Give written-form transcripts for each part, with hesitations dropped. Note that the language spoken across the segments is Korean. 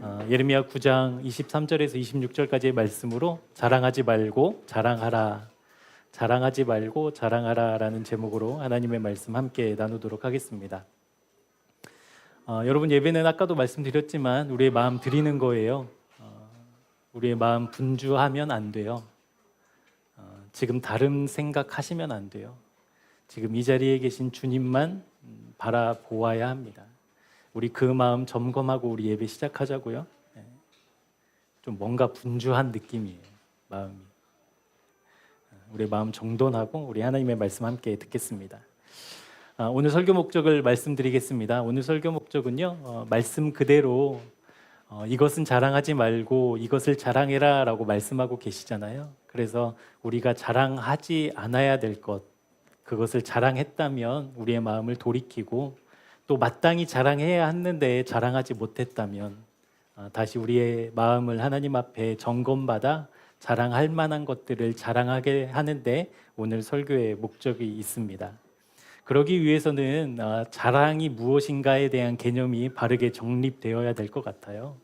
예레미야 9장 23절에서 26절까지의 말씀으로 자랑하지 말고 자랑하라, 자랑하지 말고 자랑하라라는 제목으로 하나님의 말씀 함께 나누도록 하겠습니다. 여러분, 예배는 아까도 말씀드렸지만 우리의 마음 드리는 거예요. 우리의 마음 분주하면 안 돼요. 지금 다른 생각하시면 안 돼요. 지금 이 자리에 계신 주님만 바라보아야 합니다. 우리 그 마음 점검하고 우리 예배 시작하자고요. 좀 뭔가 분주한 느낌이에요, 마음이. 우리 마음 정돈하고 우리 하나님의 말씀 함께 듣겠습니다. 오늘 설교 목적을 말씀드리겠습니다. 오늘 설교 목적은요, 말씀 그대로 이것은 자랑하지 말고 이것을 자랑해라 라고 말씀하고 계시잖아요. 그래서 우리가 자랑하지 않아야 될 것, 그것을 자랑했다면 우리의 마음을 돌이키고, 또 마땅히 자랑해야 하는데 자랑하지 못했다면 다시 우리의 마음을 하나님 앞에 점검받아 자랑할 만한 것들을 자랑하게 하는데 오늘 설교의 목적이 있습니다. 그러기 위해서는 자랑이 무엇인가에 대한 개념이 바르게 정립되어야 될 것 같아요.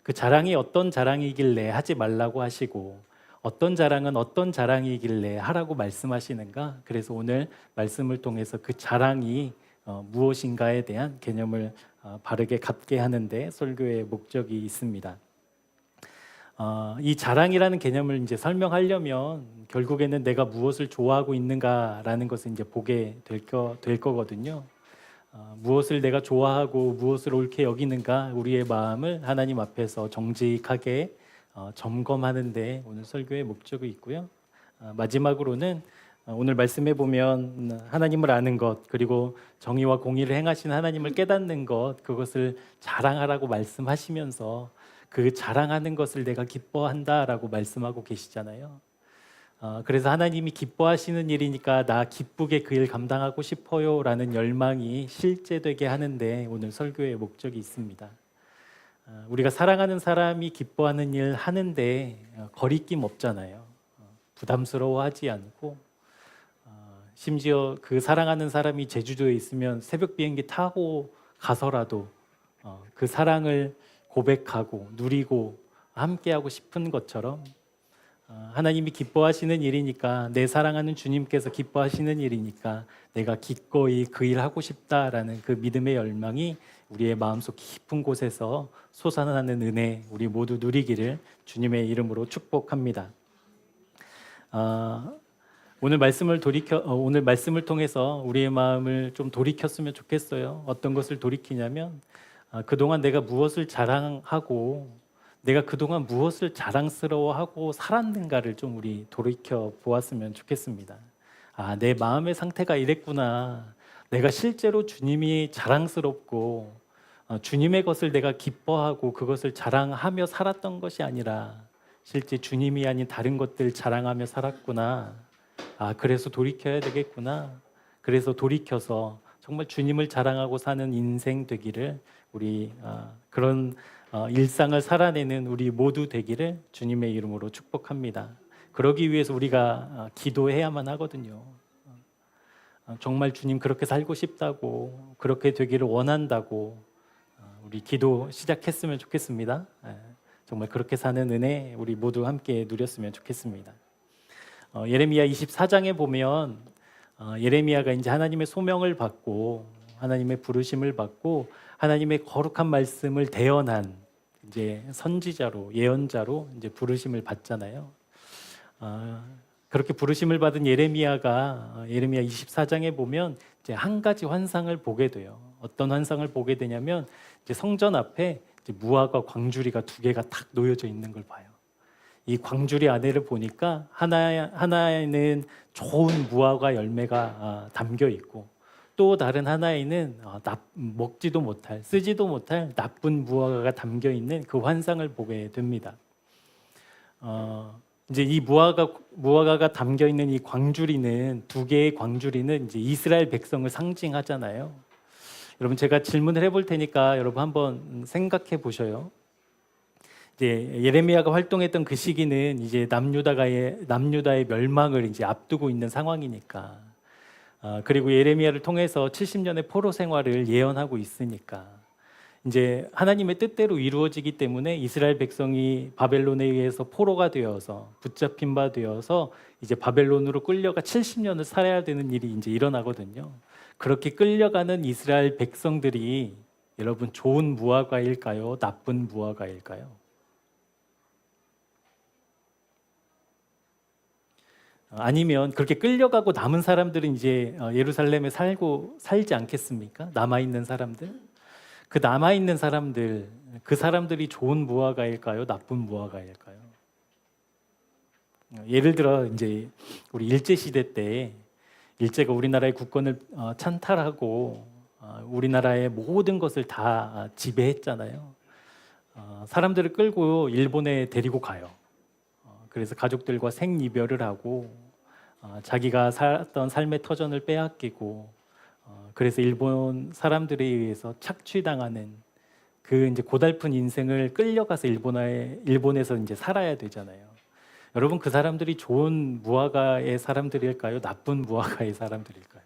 그 자랑이 어떤 자랑이길래 하지 말라고 하시고, 어떤 자랑은 어떤 자랑이길래 하라고 말씀하시는가? 그래서 오늘 말씀을 통해서 그 자랑이 무엇인가에 대한 개념을 바르게 갖게 하는데 설교의 목적이 있습니다. 이 자랑이라는 개념을 이제 설명하려면 결국에는 내가 무엇을 좋아하고 있는가라는 것을 이제 보게 될 거거든요. 무엇을 내가 좋아하고 무엇을 옳게 여기는가, 우리의 마음을 하나님 앞에서 정직하게 점검하는데 오늘 설교의 목적이 있고요. 마지막으로는 오늘 말씀해 보면 하나님을 아는 것, 그리고 정의와 공의를 행하신 하나님을 깨닫는 것, 그것을 자랑하라고 말씀하시면서 그 자랑하는 것을 내가 기뻐한다라고 말씀하고 계시잖아요. 그래서 하나님이 기뻐하시는 일이니까 나 기쁘게 그 일 감당하고 싶어요 라는 열망이 실제되게 하는데 오늘 설교의 목적이 있습니다. 우리가 사랑하는 사람이 기뻐하는 일 하는데 거리낌 없잖아요. 부담스러워하지 않고, 심지어 그 사랑하는 사람이 제주도에 있으면 새벽 비행기 타고 가서라도 그 사랑을 고백하고 누리고 함께하고 싶은 것처럼, 하나님이 기뻐하시는 일이니까, 내 사랑하는 주님께서 기뻐하시는 일이니까 내가 기꺼이 그 일 하고 싶다라는 그 믿음의 열망이 우리의 마음속 깊은 곳에서 솟아나는 은혜, 우리 모두 누리기를 주님의 이름으로 축복합니다. 오늘 말씀을 통해서 우리의 마음을 좀 돌이켰으면 좋겠어요. 어떤 것을 돌이키냐면, 그동안 내가 무엇을 자랑하고 내가 그동안 무엇을 자랑스러워하고 살았는가를 좀 우리 돌이켜 보았으면 좋겠습니다. 내 마음의 상태가 이랬구나. 내가 실제로 주님이 자랑스럽고 주님의 것을 내가 기뻐하고 그것을 자랑하며 살았던 것이 아니라 실제 주님이 아닌 다른 것들 자랑하며 살았구나. 그래서 돌이켜야 되겠구나. 그래서 돌이켜서 정말 주님을 자랑하고 사는 인생 되기를, 우리 그런 일상을 살아내는 우리 모두 되기를 주님의 이름으로 축복합니다. 그러기 위해서 우리가 기도해야만 하거든요. 정말 주님 그렇게 살고 싶다고, 그렇게 되기를 원한다고 우리 기도 시작했으면 좋겠습니다. 정말 그렇게 사는 은혜 우리 모두 함께 누렸으면 좋겠습니다. 예레미야 24장에 보면 예레미야가 이제 하나님의 소명을 받고 하나님의 부르심을 받고 하나님의 거룩한 말씀을 대언한 이제 선지자로, 예언자로 이제 부르심을 받잖아요. 그렇게 부르심을 받은 예레미야가 예레미야 24장에 보면 이제 한 가지 환상을 보게 돼요. 어떤 환상을 보게 되냐면, 이제 성전 앞에 이제 무화과 광주리가 두 개가 탁 놓여져 있는 걸 봐요. 이 광주리 안에를 보니까 하나에는 좋은 무화과 열매가 담겨 있고, 또 다른 하나에는 먹지도 못할, 쓰지도 못할 나쁜 무화과가 담겨 있는 그 환상을 보게 됩니다. 이제 이 무화과가 담겨 있는 이 광주리는, 두 개의 광주리는 이제 이스라엘 백성을 상징하잖아요. 여러분, 제가 질문을 해볼 테니까 여러분 한번 생각해 보셔요. 이제 예레미야가 활동했던 그 시기는 이제 남유다의 멸망을 이제 앞두고 있는 상황이니까, 그리고 예레미야를 통해서 70년의 포로 생활을 예언하고 있으니까, 이제 하나님의 뜻대로 이루어지기 때문에 이스라엘 백성이 바벨론에 의해서 포로가 되어서 붙잡힌 바 되어서 이제 바벨론으로 끌려가 70년을 살아야 되는 일이 이제 일어나거든요. 그렇게 끌려가는 이스라엘 백성들이 여러분 좋은 무화과일까요? 나쁜 무화과일까요? 아니면 그렇게 끌려가고 남은 사람들은 이제 예루살렘에 살지 않겠습니까? 남아 있는 사람들. 그 남아 있는 사람들, 그 사람들이 좋은 무화과일까요? 나쁜 무화과일까요? 예를 들어 이제 우리 일제 시대 때 일제가 우리나라의 국권을 찬탈하고 우리나라의 모든 것을 다 지배했잖아요. 사람들을 끌고 일본에 데리고 가요. 그래서 가족들과 생이별을 하고 자기가 살았던 삶의 터전을 빼앗기고 그래서 일본 사람들에 의해서 착취당하는 그 이제 고달픈 인생을 끌려가서 일본에서 이제 살아야 되잖아요. 여러분 그 사람들이 좋은 무화과의 사람들일까요? 나쁜 무화과의 사람들일까요?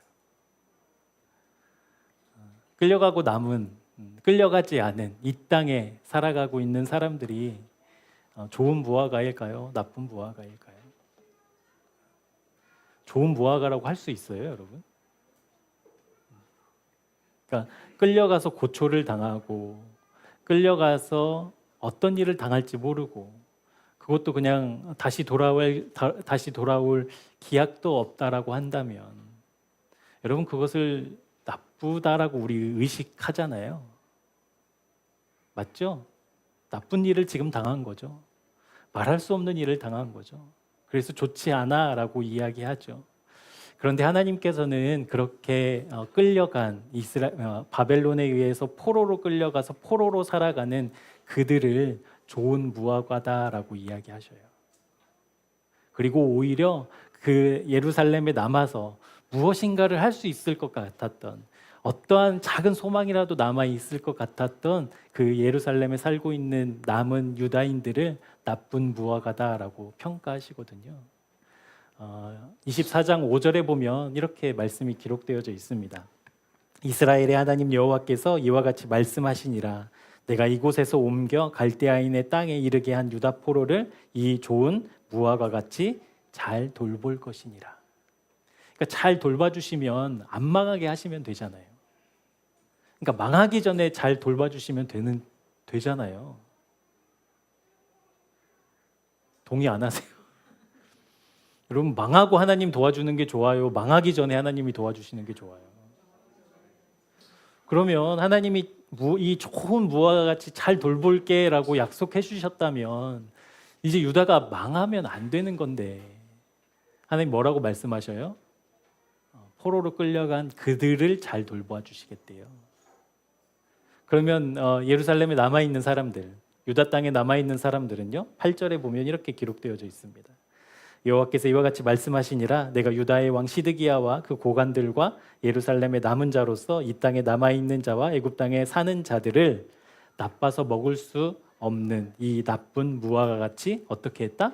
끌려가고 남은 끌려가지 않은 이 땅에 살아가고 있는 사람들이 좋은 무화과일까요? 나쁜 무화과일까요? 좋은 무화과라고 할 수 있어요, 여러분? 그러니까 끌려가서 고초를 당하고 끌려가서 어떤 일을 당할지 모르고 그것도 그냥 다시 돌아올 기약도 없다라고 한다면 여러분 그것을 나쁘다라고 우리 의식하잖아요. 맞죠? 나쁜 일을 지금 당한 거죠. 말할 수 없는 일을 당한 거죠. 그래서 좋지 않아라고 이야기하죠. 그런데 하나님께서는 그렇게 끌려간 바벨론에 의해서 포로로 끌려가서 포로로 살아가는 그들을 좋은 무화과다라고 이야기하셔요. 그리고 오히려 그 예루살렘에 남아서 무엇인가를 할 수 있을 것 같았던 어떠한 작은 소망이라도 남아 있을 것 같았던 그 예루살렘에 살고 있는 남은 유다인들을 나쁜 무화과다라고 평가하시거든요. 24장 5절에 보면 이렇게 말씀이 기록되어져 있습니다. 이스라엘의 하나님 여호와께서 이와 같이 말씀하시니라. 내가 이곳에서 옮겨 갈대아인의 땅에 이르게 한 유다 포로를 이 좋은 무화과 같이 잘 돌볼 것이니라. 그러니까 잘 돌봐주시면 안 망하게 하시면 되잖아요. 그러니까 망하기 전에 잘 돌봐주시면 되잖아요. 동의 안 하세요? 여러분 망하고 하나님 도와주는 게 좋아요? 망하기 전에 하나님이 도와주시는 게 좋아요? 그러면 하나님이 이 좋은 무화과 같이 잘 돌볼게 라고 약속해 주셨다면 이제 유다가 망하면 안 되는 건데 하나님 뭐라고 말씀하셔요? 포로로 끌려간 그들을 잘 돌봐 주시겠대요. 그러면 예루살렘에 남아있는 사람들, 유다 땅에 남아있는 사람들은요 8절에 보면 이렇게 기록되어져 있습니다. 여호와께서 이와 같이 말씀하시니라. 내가 유다의 왕 시드기야와 그 고관들과 예루살렘의 남은 자로서 이 땅에 남아있는 자와 애굽 땅에 사는 자들을 나빠서 먹을 수 없는 이 나쁜 무화과 같이 어떻게 했다?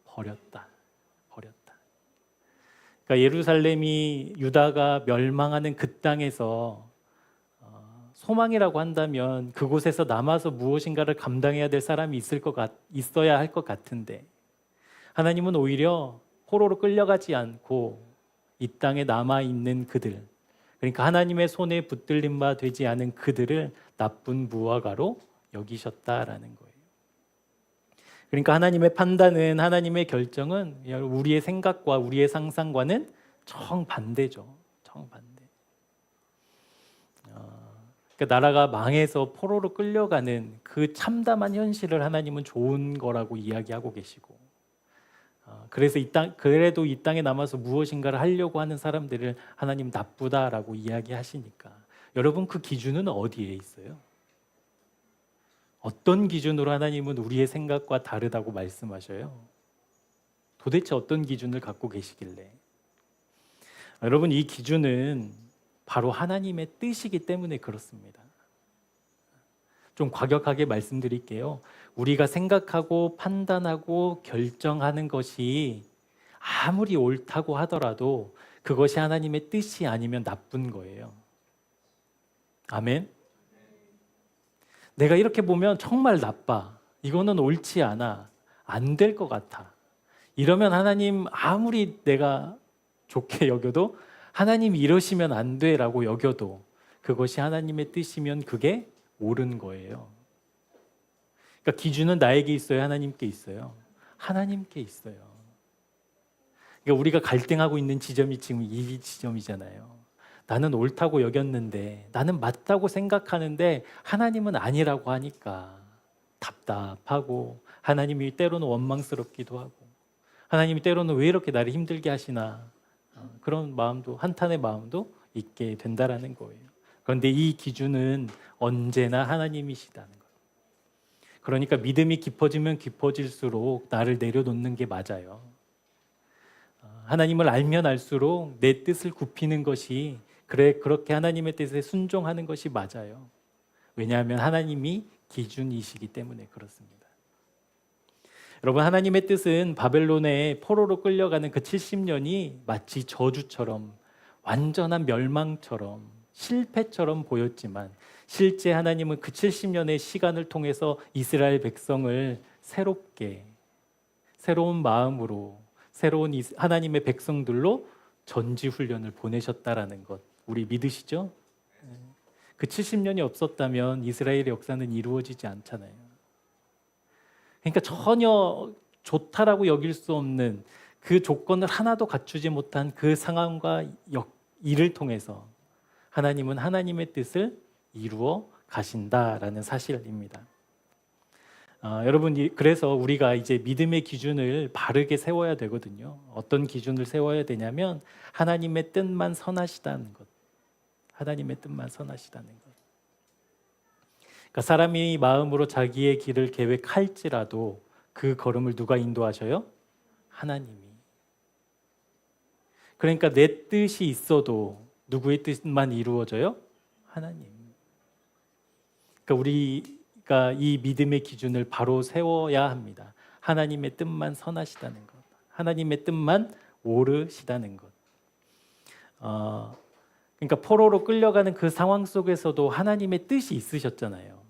버렸다. 그러니까 예루살렘이 유다가 멸망하는 그 땅에서 소망이라고 한다면 그곳에서 남아서 무엇인가를 감당해야 될 사람이 있어야 할 것 같은데 하나님은 오히려 포로로 끌려가지 않고 이 땅에 남아있는 그들, 그러니까 하나님의 손에 붙들린 바 되지 않은 그들을 나쁜 무화과로 여기셨다라는 거예요. 그러니까 하나님의 판단은, 하나님의 결정은 우리의 생각과 우리의 상상과는 정반대죠. 정반대. 그러니까 나라가 망해서 포로로 끌려가는 그 참담한 현실을 하나님은 좋은 거라고 이야기하고 계시고 그래서 그래도 이 땅에 남아서 무엇인가를 하려고 하는 사람들을 하나님 나쁘다라고 이야기하시니까 여러분 그 기준은 어디에 있어요? 어떤 기준으로 하나님은 우리의 생각과 다르다고 말씀하셔요? 도대체 어떤 기준을 갖고 계시길래? 여러분 이 기준은 바로 하나님의 뜻이기 때문에 그렇습니다. 좀 과격하게 말씀드릴게요. 우리가 생각하고 판단하고 결정하는 것이 아무리 옳다고 하더라도 그것이 하나님의 뜻이 아니면 나쁜 거예요. 아멘? 내가 이렇게 보면 정말 나빠. 이거는 옳지 않아. 안 될 것 같아. 이러면 하나님 아무리 내가 좋게 여겨도 하나님 이러시면 안 돼라고 여겨도 그것이 하나님의 뜻이면 그게 옳은 거예요. 그러니까 기준은 나에게 있어요? 하나님께 있어요? 하나님께 있어요. 그러니까 우리가 갈등하고 있는 지점이 지금 이 지점이잖아요. 나는 옳다고 여겼는데, 나는 맞다고 생각하는데 하나님은 아니라고 하니까 답답하고, 하나님이 때로는 원망스럽기도 하고, 하나님이 때로는 왜 이렇게 나를 힘들게 하시나, 그런 마음도, 한탄의 마음도 있게 된다라는 거예요. 그런데 이 기준은 언제나 하나님이시다는 거예요. 그러니까 믿음이 깊어지면 깊어질수록 나를 내려놓는 게 맞아요. 하나님을 알면 알수록 내 뜻을 굽히는 것이, 그래, 그렇게 하나님의 뜻에 순종하는 것이 맞아요. 왜냐하면 하나님이 기준이시기 때문에 그렇습니다. 여러분, 하나님의 뜻은 바벨론의 포로로 끌려가는 그 70년이 마치 저주처럼, 완전한 멸망처럼, 실패처럼 보였지만 실제 하나님은 그 70년의 시간을 통해서 이스라엘 백성을 새롭게, 새로운 마음으로, 새로운 하나님의 백성들로 전지훈련을 보내셨다라는 것, 우리 믿으시죠? 그 70년이 없었다면 이스라엘의 역사는 이루어지지 않잖아요. 그러니까 전혀 좋다라고 여길 수 없는 그 조건을 하나도 갖추지 못한 그 상황과 일을 통해서 하나님은 하나님의 뜻을 이루어 가신다라는 사실입니다. 여러분, 그래서 우리가 이제 믿음의 기준을 바르게 세워야 되거든요. 어떤 기준을 세워야 되냐면 하나님의 뜻만 선하시다는 것. 하나님의 뜻만 선하시다는 것. 그러니까 사람이 마음으로 자기의 길을 계획할지라도 그 걸음을 누가 인도하셔요? 하나님이. 그러니까 내 뜻이 있어도 누구의 뜻만 이루어져요? 하나님. 그러니까 우리가 이 믿음의 기준을 바로 세워야 합니다. 하나님의 뜻만 선하시다는 것, 하나님의 뜻만 옳으시다는 것. 그러니까 포로로 끌려가는 그 상황 속에서도 하나님의 뜻이 있으셨잖아요.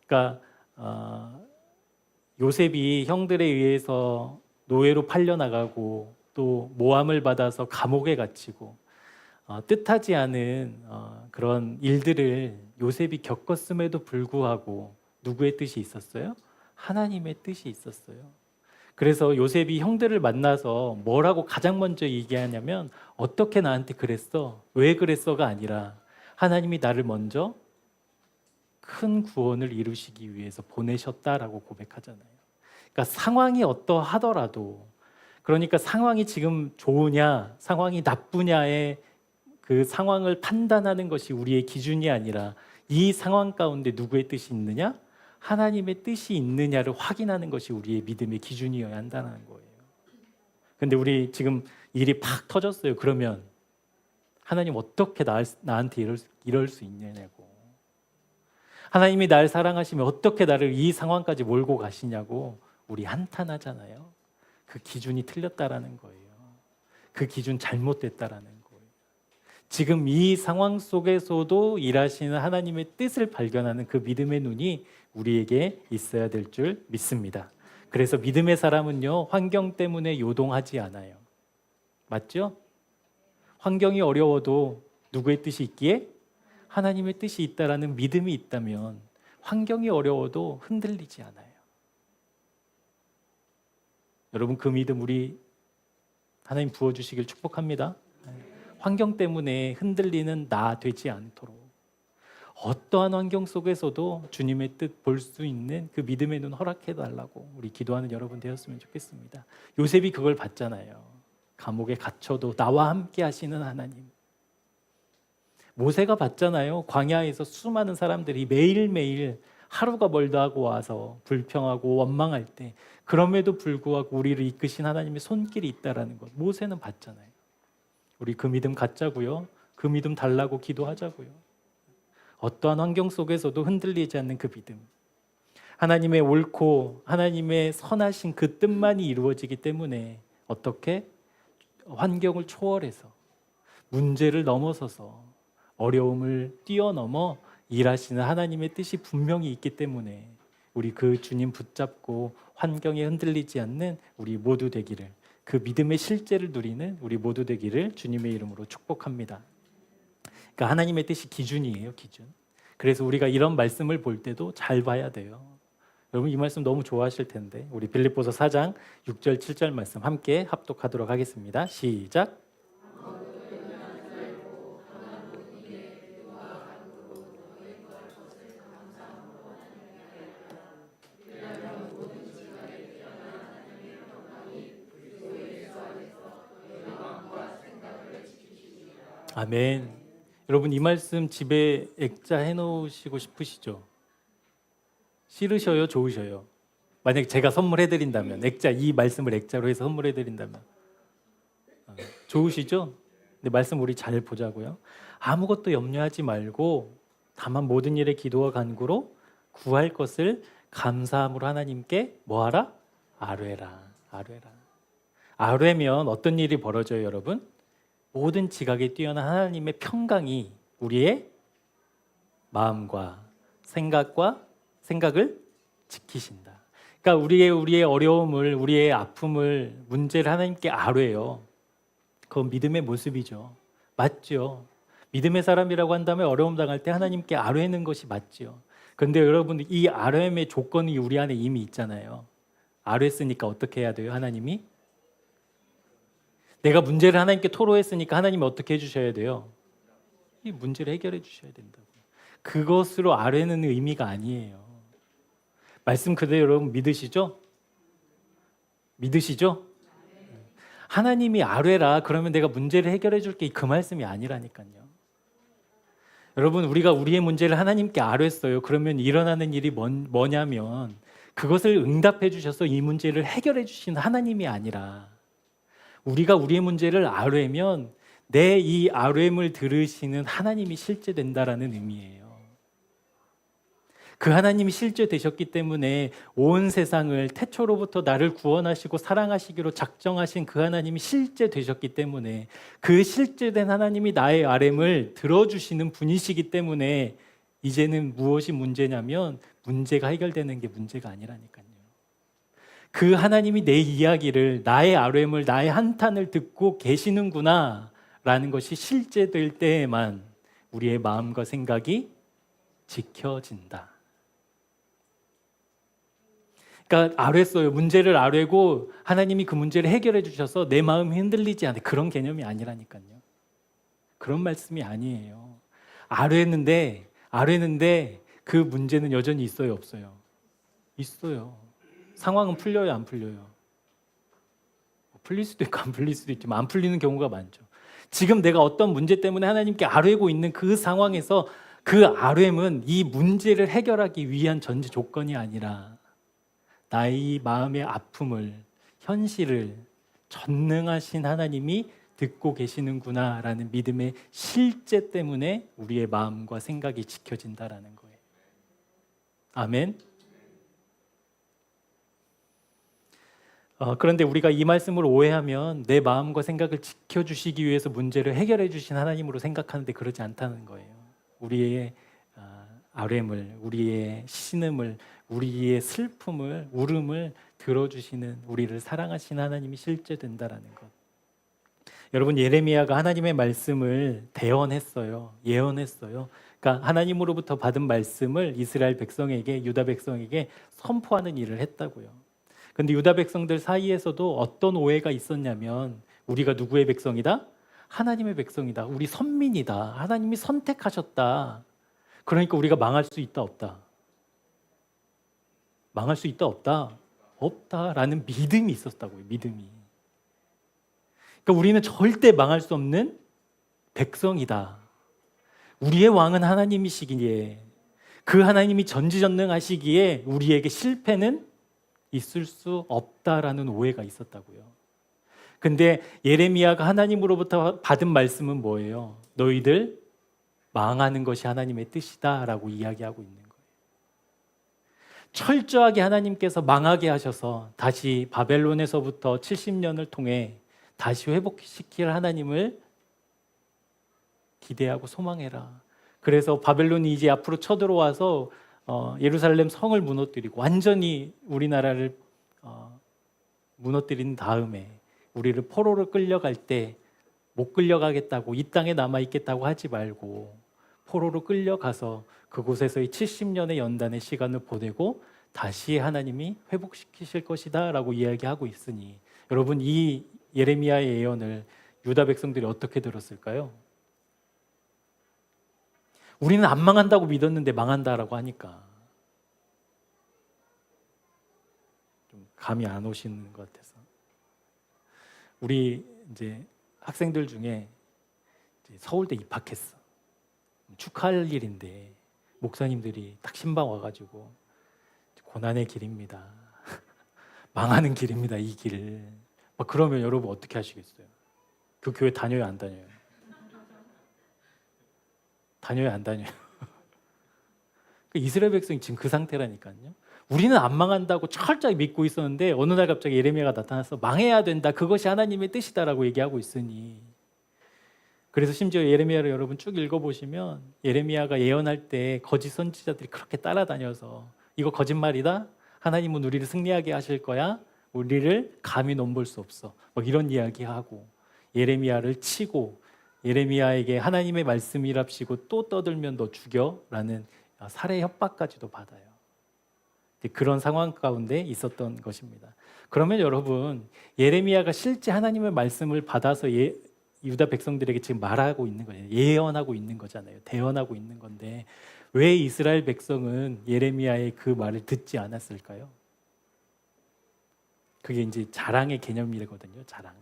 그러니까 요셉이 형들에 의해서 노예로 팔려나가고 또 모함을 받아서 감옥에 갇히고 뜻하지 않은 그런 일들을 요셉이 겪었음에도 불구하고 누구의 뜻이 있었어요? 하나님의 뜻이 있었어요. 그래서 요셉이 형들을 만나서 뭐라고 가장 먼저 얘기하냐면 어떻게 나한테 그랬어? 왜 그랬어가 아니라 하나님이 나를 먼저 큰 구원을 이루시기 위해서 보내셨다라고 고백하잖아요. 그러니까 상황이 어떠하더라도, 그러니까 상황이 지금 좋으냐 상황이 나쁘냐의 그 상황을 판단하는 것이 우리의 기준이 아니라 이 상황 가운데 누구의 뜻이 있느냐? 하나님의 뜻이 있느냐를 확인하는 것이 우리의 믿음의 기준이어야 한다는 거예요. 근데 우리 지금 일이 팍 터졌어요. 그러면 하나님 어떻게 나한테 이럴 수 있냐고. 하나님이 날 사랑하시면 어떻게 나를 이 상황까지 몰고 가시냐고 우리 한탄하잖아요. 그 기준이 틀렸다라는 거예요. 그 기준 잘못됐다라는 거예요. 지금 이 상황 속에서도 일하시는 하나님의 뜻을 발견하는 그 믿음의 눈이 우리에게 있어야 될 줄 믿습니다. 그래서 믿음의 사람은요, 환경 때문에 요동하지 않아요. 맞죠? 환경이 어려워도 누구의 뜻이 있기에? 하나님의 뜻이 있다라는 믿음이 있다면 환경이 어려워도 흔들리지 않아요. 여러분, 그 믿음 우리 하나님 부어주시길 축복합니다. 환경 때문에 흔들리는 나 되지 않도록 어떠한 환경 속에서도 주님의 뜻 볼 수 있는 그 믿음의 눈 허락해달라고 우리 기도하는 여러분 되었으면 좋겠습니다. 요셉이 그걸 봤잖아요. 감옥에 갇혀도 나와 함께 하시는 하나님. 모세가 봤잖아요. 광야에서 수많은 사람들이 매일매일 하루가 멀다 하고 와서 불평하고 원망할 때 그럼에도 불구하고 우리를 이끄신 하나님의 손길이 있다라는 것. 모세는 봤잖아요. 우리 그 믿음 갖자고요. 그 믿음 달라고 기도하자고요. 어떠한 환경 속에서도 흔들리지 않는 그 믿음. 하나님의 옳고 하나님의 선하신 그 뜻만이 이루어지기 때문에 어떻게? 환경을 초월해서 문제를 넘어서서 어려움을 뛰어넘어 일하시는 하나님의 뜻이 분명히 있기 때문에 우리 그 주님 붙잡고 환경에 흔들리지 않는 우리 모두 되기를, 그 믿음의 실제를 누리는 우리 모두 되기를 주님의 이름으로 축복합니다. 그러니까 하나님의 뜻이 기준이에요, 기준. 그래서 우리가 이런 말씀을 볼 때도 잘 봐야 돼요. 여러분 이 말씀 너무 좋아하실 텐데 우리 빌립보서 4장 6절 7절 말씀 함께 합독하도록 하겠습니다. 시작. 아멘. 여러분 이 말씀 집에 액자 해놓으시고 싶으시죠? 싫으셔요? 좋으셔요? 만약에 제가 선물해드린다면, 액자, 이 말씀을 액자로 해서 선물해드린다면 좋으시죠? 근데 말씀 우리 잘 보자고요. 아무것도 염려하지 말고 다만 모든 일에 기도와 간구로 구할 것을 감사함으로 하나님께 뭐하라? 아뢰라. 아뢰라. 아뢰면 어떤 일이 벌어져요, 여러분? 모든 지각에 뛰어난 하나님의 평강이 우리의 마음과 생각을 지키신다. 그러니까 우리의 어려움을, 우리의 아픔을, 문제를 하나님께 아뢰요. 그건 믿음의 모습이죠. 맞죠? 믿음의 사람이라고 한다면 어려움 당할 때 하나님께 아뢰는 것이 맞죠. 그런데 여러분 이 아뢰음의 조건이 우리 안에 이미 있잖아요. 아뢰으니까 어떻게 해야 돼요? 하나님이? 내가 문제를 하나님께 토로했으니까 하나님이 어떻게 해주셔야 돼요? 이 문제를 해결해 주셔야 된다고. 그것으로 아뢰는 의미가 아니에요. 말씀 그대로 여러분 믿으시죠? 믿으시죠? 하나님이 아뢰라 그러면 내가 문제를 해결해 줄게 그 말씀이 아니라니까요. 여러분 우리가 우리의 문제를 하나님께 아뢰었어요. 그러면 일어나는 일이 뭐냐면 그것을 응답해 주셔서 이 문제를 해결해 주신 하나님이 아니라 우리가 우리의 문제를 아뢰면 내 이 아뢰음을 들으시는 하나님이 실제된다라는 의미예요. 그 하나님이 실제되셨기 때문에 온 세상을 태초로부터 나를 구원하시고 사랑하시기로 작정하신 그 하나님이 실제되셨기 때문에 그 실제된 하나님이 나의 아뢰음을 들어주시는 분이시기 때문에 이제는 무엇이 문제냐면 문제가 해결되는 게 문제가 아니라니까요. 그 하나님이 내 이야기를, 나의 아뢰음을, 나의 한탄을 듣고 계시는구나 라는 것이 실제될 때에만 우리의 마음과 생각이 지켜진다. 그러니까 아뢰었어요. 문제를 아뢰고 하나님이 그 문제를 해결해 주셔서 내 마음이 흔들리지 않는 그런 개념이 아니라니까요. 그런 말씀이 아니에요. 아뢰는데 그 문제는 여전히 있어요, 없어요? 있어요. 상황은 풀려요, 안 풀려요? 풀릴 수도 있고 안 풀릴 수도 있지만 안 풀리는 경우가 많죠. 지금 내가 어떤 문제 때문에 하나님께 아뢰고 있는 그 상황에서 그 아뢰음은 이 문제를 해결하기 위한 전제 조건이 아니라 나의 마음의 아픔을, 현실을 전능하신 하나님이 듣고 계시는구나라는 믿음의 실제 때문에 우리의 마음과 생각이 지켜진다라는 거예요. 아멘. 그런데 우리가 이 말씀을 오해하면 내 마음과 생각을 지켜주시기 위해서 문제를 해결해 주신 하나님으로 생각하는데 그러지 않다는 거예요. 우리의 아뢰음을, 우리의 신음을, 우리의 슬픔을, 울음을 들어주시는 우리를 사랑하신 하나님이 실제된다라는 것. 여러분 예레미야가 하나님의 말씀을 대언했어요. 예언했어요. 그러니까 하나님으로부터 받은 말씀을 이스라엘 백성에게, 유다 백성에게 선포하는 일을 했다고요. 그런데 유다 백성들 사이에서도 어떤 오해가 있었냐면 우리가 누구의 백성이다? 하나님의 백성이다. 우리 선민이다. 하나님이 선택하셨다. 그러니까 우리가 망할 수 있다, 없다? 망할 수 있다, 없다? 없다라는 믿음이 있었다고요. 믿음이. 그러니까 우리는 절대 망할 수 없는 백성이다. 우리의 왕은 하나님이시기에 그 하나님이 전지전능하시기에 우리에게 실패는 있을 수 없다라는 오해가 있었다고요. 근데 예레미야가 하나님으로부터 받은 말씀은 뭐예요? 너희들 망하는 것이 하나님의 뜻이다라고 이야기하고 있는 거예요. 철저하게 하나님께서 망하게 하셔서 다시 바벨론에서부터 70년을 통해 다시 회복시킬 하나님을 기대하고 소망해라. 그래서 바벨론이 이제 앞으로 쳐들어와서 예루살렘 성을 무너뜨리고 완전히 우리나라를 무너뜨린 다음에 우리를 포로로 끌려갈 때 못 끌려가겠다고, 이 땅에 남아있겠다고 하지 말고 포로로 끌려가서 그곳에서의 70년의 연단의 시간을 보내고 다시 하나님이 회복시키실 것이다 라고 이야기하고 있으니, 여러분 이 예레미야의 예언을 유다 백성들이 어떻게 들었을까요? 우리는 안 망한다고 믿었는데 망한다라고 하니까 좀 감이 안 오시는 것 같아서, 우리 이제 학생들 중에 이제 서울대 입학했어. 축하할 일인데 목사님들이 딱 신방 와가지고 고난의 길입니다. 망하는 길입니다, 이 길. 막 그러면 여러분 어떻게 하시겠어요? 그 교회 다녀요, 안 다녀요? 다녀요, 안 다녀요? 이스라엘 백성이 지금 그 상태라니까요. 우리는 안 망한다고 철저히 믿고 있었는데 어느 날 갑자기 예레미야가 나타나서 망해야 된다, 그것이 하나님의 뜻이다라고 얘기하고 있으니, 그래서 심지어 예레미야를 여러분 쭉 읽어보시면 예레미야가 예언할 때 거짓 선지자들이 그렇게 따라다녀서 이거 거짓말이다, 하나님은 우리를 승리하게 하실 거야, 우리를 감히 넘볼 수 없어, 뭐 이런 이야기하고 예레미야를 치고 예레미야에게 하나님의 말씀이랍시고 또 떠들면 너 죽여라는 살해 협박까지도 받아요. 그런 상황 가운데 있었던 것입니다. 그러면 여러분, 예레미야가 실제 하나님의 말씀을 받아서 유다 백성들에게 지금 말하고 있는 거예요. 예언하고 있는 거잖아요. 대언하고 있는 건데 왜 이스라엘 백성은 예레미야의 그 말을 듣지 않았을까요? 그게 이제 자랑의 개념이거든요. 자랑.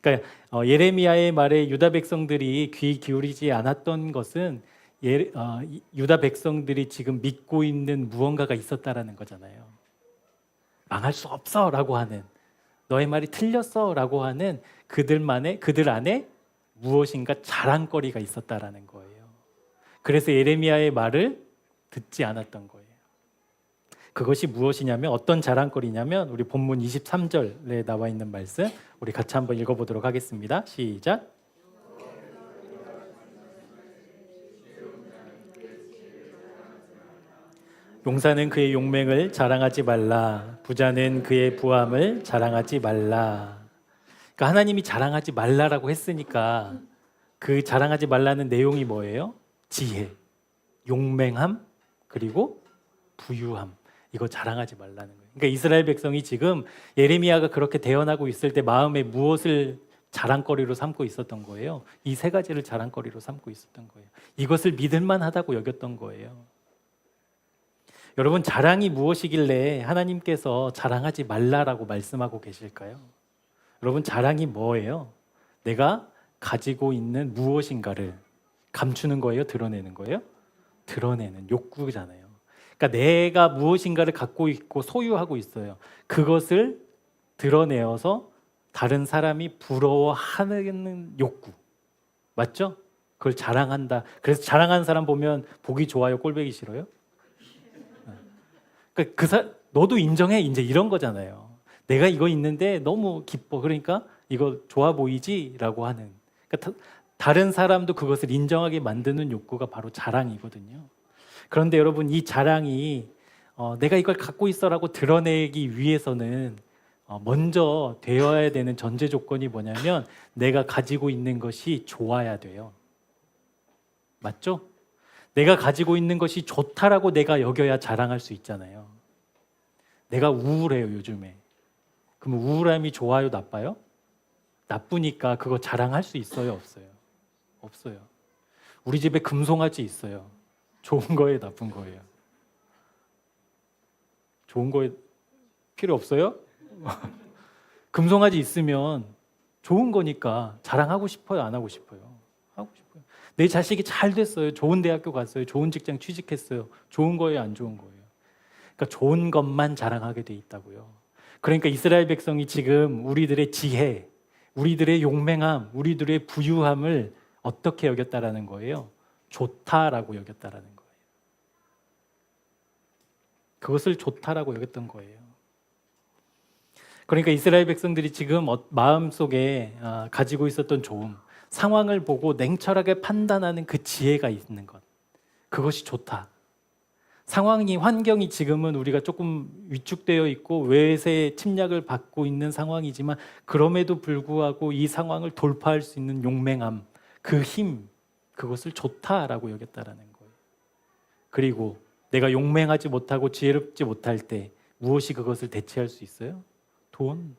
그러니까 예레미야의 말에 유다 백성들이 귀 기울이지 않았던 것은 유다 백성들이 지금 믿고 있는 무언가가 있었다라는 거잖아요. 망할 수 없어라고 하는, 너의 말이 틀렸어라고 하는 그들 안에 무엇인가 자랑거리가 있었다라는 거예요. 그래서 예레미야의 말을 듣지 않았던 거예요. 그것이 무엇이냐면, 어떤 자랑거리냐면 우리 본문 23절에 나와 있는 말씀 우리 같이 한번 읽어보도록 하겠습니다. 시작. 용사는 그의 용맹을 자랑하지 말라, 부자는 그의 부함을 자랑하지 말라. 그러니까 하나님이 자랑하지 말라라고 했으니까 그 자랑하지 말라는 내용이 뭐예요? 지혜, 용맹함, 그리고 부유함, 이거 자랑하지 말라는 거예요. 그러니까 이스라엘 백성이 지금 예레미야가 그렇게 대언하고 있을 때 마음에 무엇을 자랑거리로 삼고 있었던 거예요? 이 세 가지를 자랑거리로 삼고 있었던 거예요. 이것을 믿을만 하다고 여겼던 거예요. 여러분, 자랑이 무엇이길래 하나님께서 자랑하지 말라라고 말씀하고 계실까요? 여러분, 자랑이 뭐예요? 내가 가지고 있는 무엇인가를 감추는 거예요? 드러내는 거예요? 드러내는 욕구잖아요. 그러니까 내가 무엇인가를 갖고 있고 소유하고 있어요. 그것을 드러내어서 다른 사람이 부러워하는 욕구. 맞죠? 그걸 자랑한다. 그래서 자랑하는 사람 보면 보기 좋아요? 꼴보기 싫어요? 그러니까 너도 인정해, 이제 이런 거잖아요. 내가 이거 있는데 너무 기뻐, 그러니까 이거 좋아 보이지? 라고 하는, 그러니까 다른 사람도 그것을 인정하게 만드는 욕구가 바로 자랑이거든요. 그런데 여러분, 이 자랑이 내가 이걸 갖고 있어라고 드러내기 위해서는 먼저 되어야 되는 전제 조건이 뭐냐면 내가 가지고 있는 것이 좋아야 돼요. 맞죠? 내가 가지고 있는 것이 좋다라고 내가 여겨야 자랑할 수 있잖아요. 내가 우울해요, 요즘에. 그럼 우울함이 좋아요, 나빠요? 나쁘니까 그거 자랑할 수 있어요, 없어요? 없어요. 우리 집에 금송아지 있어요. 좋은 거예요, 나쁜 거예요? 좋은 거에 필요 없어요? 금송아지 있으면 좋은 거니까 자랑하고 싶어요, 안 하고 싶어요? 하고 싶어요. 내 자식이 잘 됐어요, 좋은 대학교 갔어요, 좋은 직장 취직했어요, 좋은 거예요, 안 좋은 거예요? 그러니까 좋은 것만 자랑하게 돼 있다고요. 그러니까 이스라엘 백성이 지금 우리들의 지혜, 우리들의 용맹함, 우리들의 부유함을 어떻게 여겼다라는 거예요? 좋다라고 여겼다라는 거예요. 그것을 좋다라고 여겼던 거예요. 그러니까 이스라엘 백성들이 지금 마음속에 가지고 있었던 좋음, 상황을 보고 냉철하게 판단하는 그 지혜가 있는 것, 그것이 좋다. 상황이, 환경이 지금은 우리가 조금 위축되어 있고 외세의 침략을 받고 있는 상황이지만 그럼에도 불구하고 이 상황을 돌파할 수 있는 용맹함, 그 힘, 그것을 좋다라고 여겼다라는 거예요. 그리고 내가 용맹하지 못하고 지혜롭지 못할 때 무엇이 그것을 대체할 수 있어요? 돈.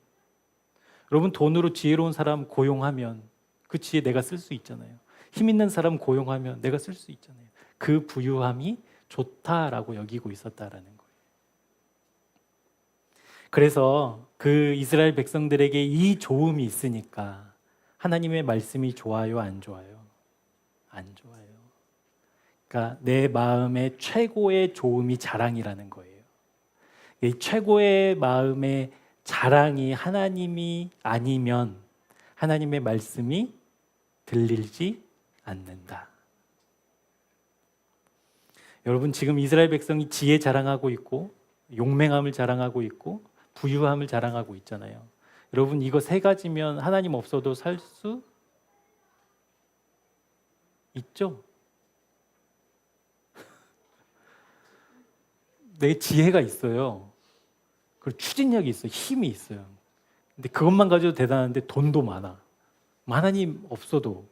여러분, 돈으로 지혜로운 사람 고용하면 그 지혜 내가 쓸 수 있잖아요. 힘 있는 사람 고용하면 내가 쓸 수 있잖아요. 그 부유함이 좋다라고 여기고 있었다라는 거예요. 그래서 그 이스라엘 백성들에게 이 좋음이 있으니까 하나님의 말씀이 좋아요, 안 좋아요? 안 좋아요. 그러니까 내 마음의 최고의 좋음이 자랑이라는 거예요. 이 최고의 마음의 자랑이 하나님이 아니면 하나님의 말씀이 들리지 않는다. 여러분, 지금 이스라엘 백성이 지혜 자랑하고 있고 용맹함을 자랑하고 있고 부유함을 자랑하고 있잖아요. 여러분, 이거 세 가지면 하나님 없어도 살 수 있죠? 내 지혜가 있어요. 그리고 추진력이 있어요. 힘이 있어요. 근데 그것만 가져도 대단한데 돈도 많아. 하나님 없어도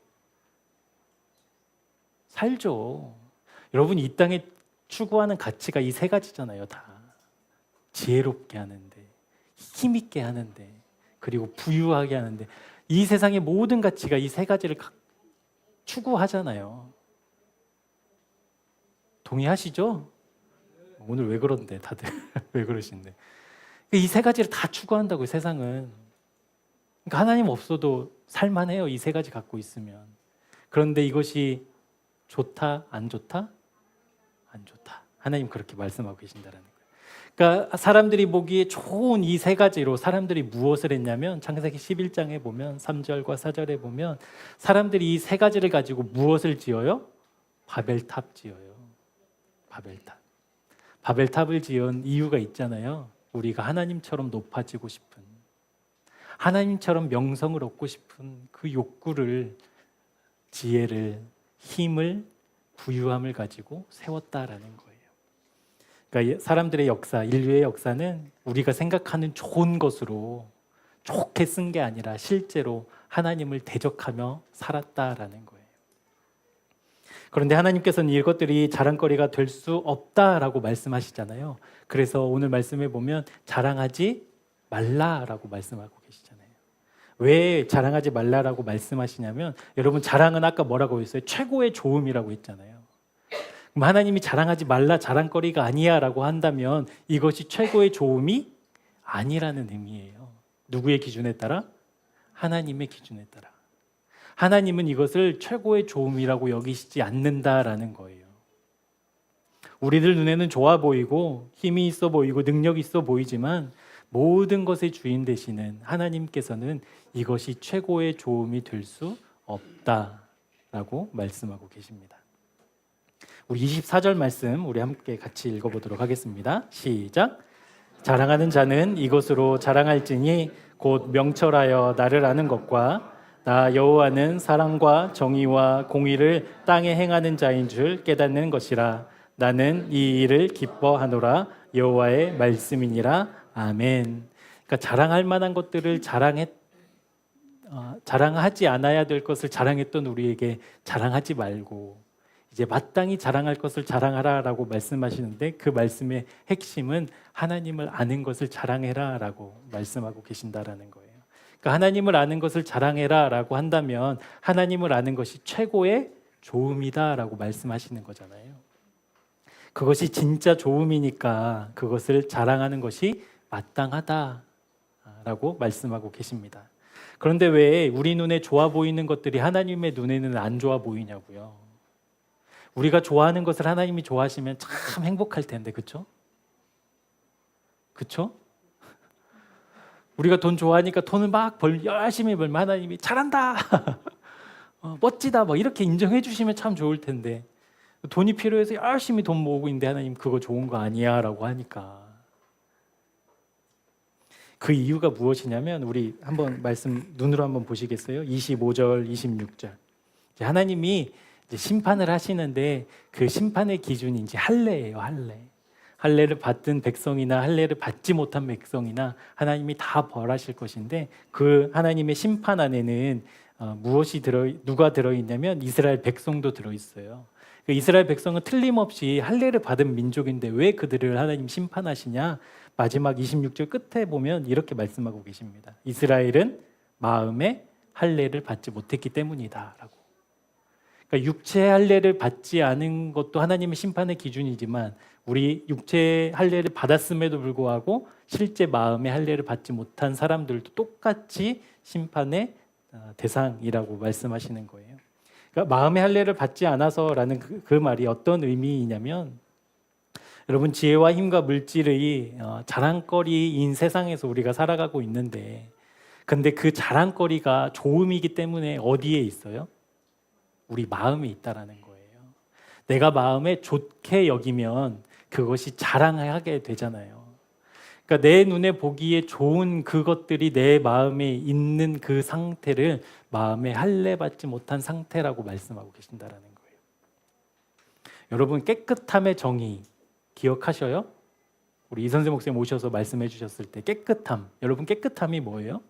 살죠. 여러분, 이 땅에 추구하는 가치가 이 세 가지잖아요. 다 지혜롭게 하는데, 힘있게 하는데, 그리고 부유하게 하는데, 이 세상의 모든 가치가 이 세 가지를 추구하잖아요. 동의하시죠? 오늘 왜 그런데 다들 왜 그러신데? 이 세 가지를 다 추구한다고요, 세상은. 그러니까 하나님 없어도 살만해요, 이 세 가지 갖고 있으면. 그런데 이것이 좋다, 안 좋다? 안 좋다. 하나님 그렇게 말씀하고 계신다는 거예요. 그러니까 사람들이 보기에 좋은 이 세 가지로 사람들이 무엇을 했냐면 창세기 11장에 보면 3절과 4절에 보면 사람들이 이 세 가지를 가지고 무엇을 지어요? 바벨탑 지어요. 바벨탑. 바벨탑을 지은 이유가 있잖아요. 우리가 하나님처럼 높아지고 싶은, 하나님처럼 명성을 얻고 싶은 그 욕구를, 지혜를, 힘을, 부유함을 가지고 세웠다라는 거예요. 그러니까 사람들의 역사, 인류의 역사는 우리가 생각하는 좋은 것으로 좋게 쓴 게 아니라 실제로 하나님을 대적하며 살았다라는 거예요. 그런데 하나님께서는 이것들이 자랑거리가 될 수 없다라고 말씀하시잖아요. 그래서 오늘 말씀에 보면 자랑하지 말라라고 말씀하고 계시잖아요. 왜 자랑하지 말라라고 말씀하시냐면, 여러분, 자랑은 아까 뭐라고 했어요? 최고의 좋음이라고 했잖아요. 그럼 하나님이 자랑하지 말라, 자랑거리가 아니야 라고 한다면 이것이 최고의 좋음이 아니라는 의미예요. 누구의 기준에 따라? 하나님의 기준에 따라. 하나님은 이것을 최고의 좋음이라고 여기시지 않는다라는 거예요. 우리들 눈에는 좋아 보이고 힘이 있어 보이고 능력이 있어 보이지만 모든 것의 주인 되시는 하나님께서는 이것이 최고의 좋음이 될 수 없다라고 말씀하고 계십니다. 우리 24절 말씀 우리 함께 같이 읽어보도록 하겠습니다. 시작. 자랑하는 자는 이것으로 자랑할지니 곧 명철하여 나를 아는 것과 나 여호와는 사랑과 정의와 공의를 땅에 행하는 자인 줄 깨닫는 것이라. 나는 이 일을 기뻐하노라. 여호와의 말씀이니라. 아멘. 그러니까 자랑할 만한 것들을 자랑하지 않아야 될 것을 자랑했던 우리에게 자랑하지 말고 이제 마땅히 자랑할 것을 자랑하라라고 말씀하시는데, 그 말씀의 핵심은 하나님을 아는 것을 자랑해라라고 말씀하고 계신다라는 거예요. 그러니까 하나님을 아는 것을 자랑해라라고 한다면 하나님을 아는 것이 최고의 좋음이다라고 말씀하시는 거잖아요. 그것이 진짜 좋음이니까 그것을 자랑하는 것이 마땅하다라고 말씀하고 계십니다. 그런데 왜 우리 눈에 좋아 보이는 것들이 하나님의 눈에는 안 좋아 보이냐고요. 우리가 좋아하는 것을 하나님이 좋아하시면 참 행복할 텐데, 그렇죠? 그렇죠? 우리가 돈 좋아하니까 돈을 막 열심히 벌면 하나님이 잘한다, 멋지다, 뭐 이렇게 인정해 주시면 참 좋을 텐데, 돈이 필요해서 열심히 돈 모으고 있는데 하나님 그거 좋은 거 아니야 라고 하니까. 그 이유가 무엇이냐면, 우리 한번 말씀 눈으로 한번 보시겠어요? 25절, 26절. 하나님이 이제 심판을 하시는데 그 심판의 기준이 이제 할례예요, 할례. 할례를 받든 백성이나 할례를 받지 못한 백성이나 하나님이 다 벌하실 것인데 그 하나님의 심판 안에는 누가 들어있냐면 이스라엘 백성도 들어있어요. 그 이스라엘 백성은 틀림없이 할례를 받은 민족인데 왜 그들을 하나님 심판하시냐? 마지막 26절 끝에 보면 이렇게 말씀하고 계십니다. 이스라엘은 마음에 할례를 받지 못했기 때문이다라고. 그러니까 육체의 할례를 받지 않은 것도 하나님의 심판의 기준이지만 우리 육체의 할례를 받았음에도 불구하고 실제 마음의 할례를 받지 못한 사람들도 똑같이 심판의 대상이라고 말씀하시는 거예요. 그러니까 마음의 할례를 받지 않아서라는 그 말이 어떤 의미이냐면 여러분 지혜와 힘과 물질의 자랑거리인 세상에서 우리가 살아가고 있는데 근데 그 자랑거리가 좋음이기 때문에 어디에 있어요? 우리 마음에 있다라는 거예요. 내가 마음에 좋게 여기면 그것이 자랑하게 되잖아요. 그러니까 내 눈에 보기에 좋은 그것들이 내 마음에 있는 그 상태를 마음에 할례받지 못한 상태라고 말씀하고 계신다라는 거예요. 여러분 깨끗함의 정의 기억하셔요? 우리 이선생 목사님 오셔서 말씀해 주셨을 때 깨끗함. 여러분 깨끗함이 뭐예요?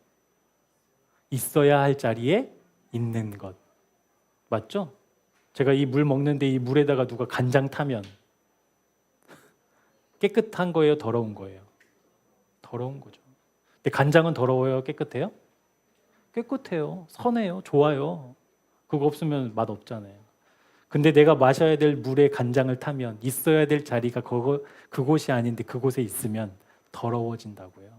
있어야 할 자리에 있는 것. 맞죠? 제가 이 물 먹는데 이 물에다가 누가 간장 타면 깨끗한 거예요? 더러운 거예요? 더러운 거죠. 근데 간장은 더러워요? 깨끗해요? 깨끗해요. 선해요. 좋아요. 그거 없으면 맛 없잖아요. 근데 내가 마셔야 될 물에 간장을 타면 있어야 될 자리가 그곳이 아닌데 그곳에 있으면 더러워진다고요.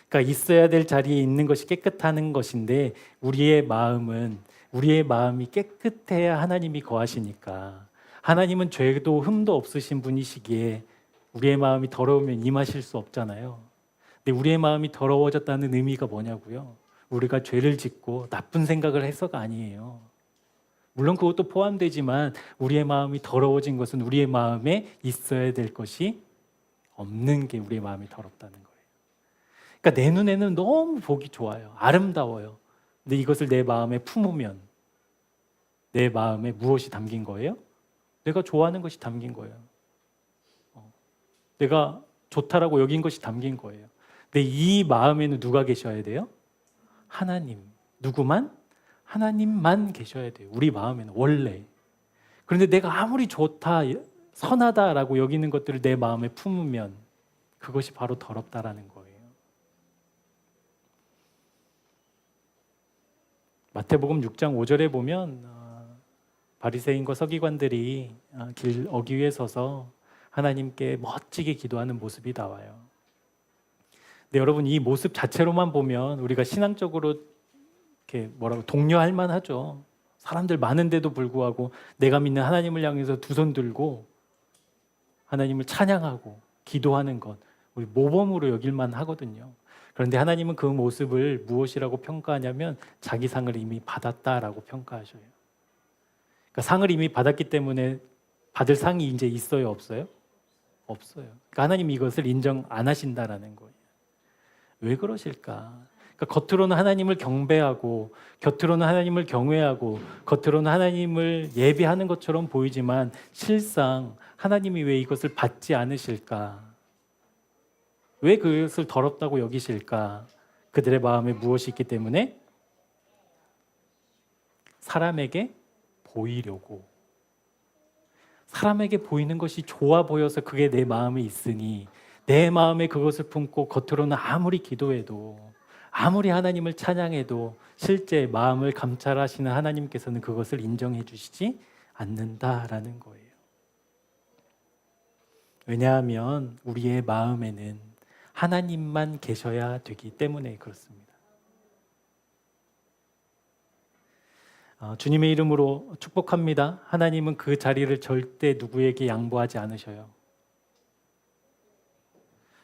그러니까 있어야 될 자리에 있는 것이 깨끗한 것인데 우리의 마음이 깨끗해야 하나님이 거하시니까 하나님은 죄도 흠도 없으신 분이시기에 우리의 마음이 더러우면 임하실 수 없잖아요. 근데 우리의 마음이 더러워졌다는 의미가 뭐냐고요? 우리가 죄를 짓고 나쁜 생각을 해서가 아니에요. 물론 그것도 포함되지만 우리의 마음이 더러워진 것은 우리의 마음에 있어야 될 것이 없는 게 우리의 마음이 더럽다는 거예요. 그러니까 내 눈에는 너무 보기 좋아요. 아름다워요. 근데 이것을 내 마음에 품으면 내 마음에 무엇이 담긴 거예요? 내가 좋아하는 것이 담긴 거예요. 내가 좋다라고 여긴 것이 담긴 거예요. 근데 이 마음에는 누가 계셔야 돼요? 하나님. 누구만? 하나님만 계셔야 돼요. 우리 마음에는 원래. 그런데 내가 아무리 좋다, 선하다라고 여기는 것들을 내 마음에 품으면 그것이 바로 더럽다라는 거예요. 마태복음 6장 5절에 보면 바리새인과 서기관들이 길 어귀에 서서 하나님께 멋지게 기도하는 모습이 나와요. 근데 여러분 이 모습 자체로만 보면 우리가 신앙적으로 이렇게 독려할 만하죠. 사람들 많은데도 불구하고 내가 믿는 하나님을 향해서 두 손 들고 하나님을 찬양하고 기도하는 것 우리 모범으로 여길만 하거든요. 그런데 하나님은 그 모습을 무엇이라고 평가하냐면 자기 상을 이미 받았다라고 평가하셔요. 그러니까 상을 이미 받았기 때문에 받을 상이 이제 있어요, 없어요? 없어요. 그러니까 하나님이 이것을 인정 안 하신다라는 거예요. 왜 그러실까? 그러니까 겉으로는 하나님을 경배하고 겉으로는 하나님을 경외하고 겉으로는 하나님을 예배하는 것처럼 보이지만 실상 하나님이 왜 이것을 받지 않으실까? 왜 그것을 더럽다고 여기실까? 그들의 마음에 무엇이 있기 때문에? 사람에게 보이려고. 사람에게 보이는 것이 좋아 보여서 그게 내 마음에 있으니 내 마음에 그것을 품고 겉으로는 아무리 기도해도 아무리 하나님을 찬양해도 실제 마음을 감찰하시는 하나님께서는 그것을 인정해 주시지 않는다라는 거예요. 왜냐하면 우리의 마음에는 하나님만 계셔야 되기 때문에 그렇습니다. 주님의 이름으로 축복합니다. 하나님은 그 자리를 절대 누구에게 양보하지 않으셔요.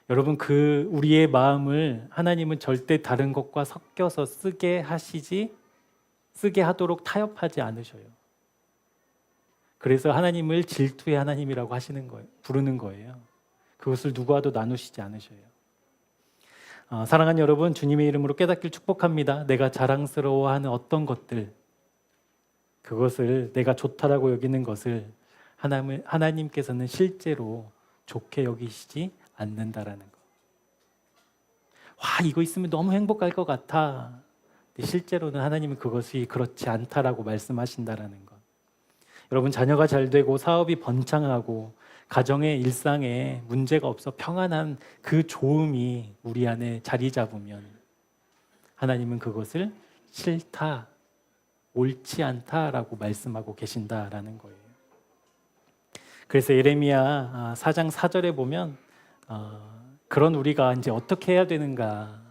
여러분 우리의 마음을 하나님은 절대 다른 것과 섞여서 쓰게 하도록 타협하지 않으셔요. 그래서 하나님을 질투의 하나님이라고 하시는 거예요. 부르는 거예요. 그것을 누구와도 나누시지 않으셔요. 사랑하는 여러분, 주님의 이름으로 깨닫길 축복합니다. 내가 자랑스러워하는 어떤 것들, 그것을 내가 좋다라고 여기는 것을 하나님께서는 실제로 좋게 여기시지 않는다라는 것. 와, 이거 있으면 너무 행복할 것 같아. 근데 실제로는 하나님은 그것이 그렇지 않다라고 말씀하신다라는 것. 여러분, 자녀가 잘 되고 사업이 번창하고 가정의 일상에 문제가 없어 평안한 그 좋음이 우리 안에 자리 잡으면 하나님은 그것을 싫다, 옳지 않다라고 말씀하고 계신다라는 거예요. 그래서 예레미야 4장 4절에 보면 그런 우리가 이제 어떻게 해야 되는가,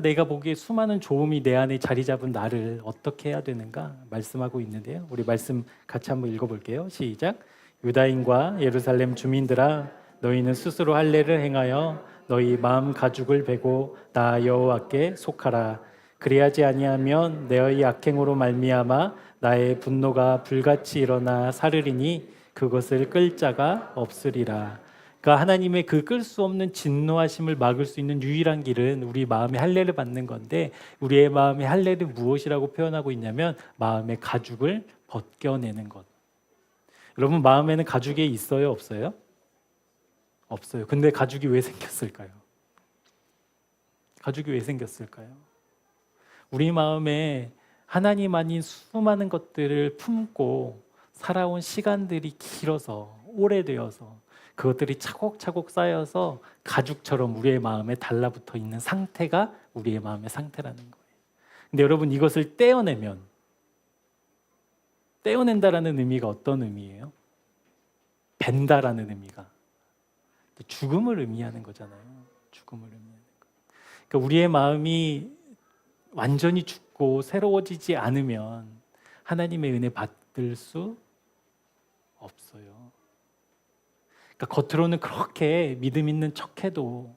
내가 보기에 수많은 좋음이 내 안에 자리 잡은 나를 어떻게 해야 되는가 말씀하고 있는데요. 우리 말씀 같이 한번 읽어볼게요. 시작. 유다인과 예루살렘 주민들아, 너희는 스스로 할례를 행하여 너희 마음 가죽을 베고 나 여호와께 속하라. 그리하지 아니하면 너희 악행으로 말미암아 나의 분노가 불같이 일어나 사르리니 그것을 끌 자가 없으리라. 그러니까 하나님의 그 끌 수 없는 진노하심을 막을 수 있는 유일한 길은 우리 마음의 할례를 받는 건데, 우리의 마음의 할례를 무엇이라고 표현하고 있냐면 마음의 가죽을 벗겨내는 것. 여러분, 마음에는 가죽이 있어요, 없어요? 없어요. 근데 가죽이 왜 생겼을까요? 가죽이 왜 생겼을까요? 우리 마음에 하나님 아닌 수많은 것들을 품고 살아온 시간들이 길어서, 오래되어서 그것들이 차곡차곡 쌓여서 가죽처럼 우리의 마음에 달라붙어 있는 상태가 우리의 마음의 상태라는 거예요. 근데 여러분, 이것을 떼어낸다라는 의미가 어떤 의미예요? 벤다라는 의미가 죽음을 의미하는 거잖아요. 죽음을 의미하는 거. 그러니까 우리의 마음이 완전히 죽고 새로워지지 않으면 하나님의 은혜 받을 수 없어요. 그러니까 겉으로는 그렇게 믿음 있는 척해도,